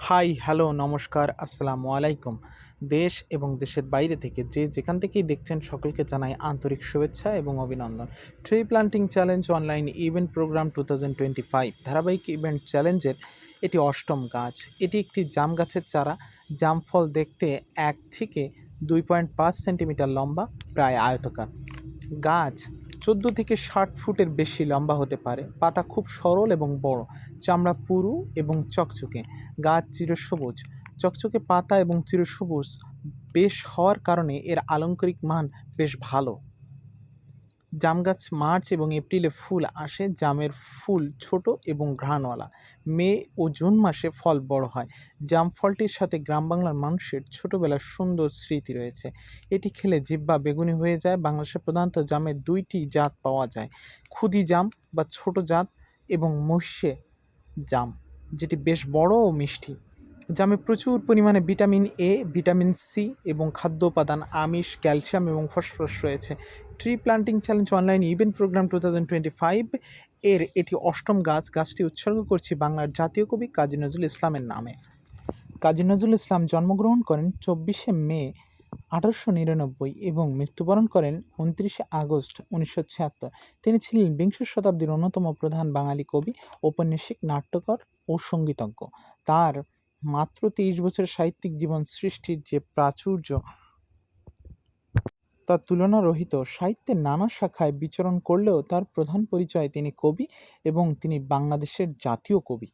High, hello, নমস্কার, আসসালামু আলাইকুম। দেশ এবং দেশের বাইরে থেকে যে যেখান থেকেই দেখছেন সকলকে জানাই আন্তরিক শুভেচ্ছা এবং অভিনন্দন। Tree planting challenge online event programme 2025 ধারাবাহিক ইভেন্ট চ্যালেঞ্জের এটি অষ্টম গাছ। এটি একটি জাম গাছের চারা। জাম ফল দেখতে 1 থেকে 2.5 সেন্টিমিটার লম্বা, প্রায় আয়তকার। গাছ 14 থেকে 60 ফুটের বেশি লম্বা হতে পারে। পাতা খুব সরল এবং বড়, চামড়া পুরু এবং চকচকে। গাছ চিরসবুজ, চকচকে পাতা এবং চিরসবুজ বেশ হওয়ার কারণে এর আলংকারিক মান বেশ ভালো। জাম গাছ মার্চ এবং এপ্রিলে ফুল আসে। জামের ফুল ছোট এবং ঘ্রাণওয়ালা। মে ও জুন মাসে ফল বড় হয়। জাম ফলটির সাথে গ্রাম বাংলার মানুষের ছোটবেলার সুন্দর স্মৃতি রয়েছে। এটি খেলে জিহ্বা বেগুনি হয়ে যায়। বাংলাদেশে প্রধানত জামের দুইটি জাত পাওয়া যায়: ক্ষুদি জাম বা ছোট জাত এবং মহিষে জাম, যেটি বেশ বড় ও মিষ্টি। জামে প্রচুর পরিমাণে ভিটামিন এ, ভিটামিন সি এবং খাদ্য উপাদান, আমিষ, ক্যালসিয়াম এবং ফসফরাস রয়েছে। Tree planting challenge online event programme 2025 এর এটি অষ্টম গাছ। গাছটি উৎসর্গ করছি বাংলার জাতীয় কবি কাজী নজরুল ইসলামের নামে। কাজী নজরুল ইসলাম জন্মগ্রহণ করেন 24শে মে 1899 এবং মৃত্যুবরণ করেন 29শে আগস্ট 1976। তিনি ছিলেন বিংশ শতাব্দীর অন্যতম প্রধান বাঙালি কবি, ঔপন্যাসিক, নাট্যকার ও সঙ্গীতজ্ঞ। তার মাত্র 23 বছরের সাহিত্যিক জীবন সৃষ্টির যে প্রাচুর্য তা তুলনারহিত। সাহিত্যের নানা শাখায় বিচরণ করলেও তার প্রধান পরিচয় তিনি কবি এবং তিনি বাংলাদেশের জাতীয় কবি।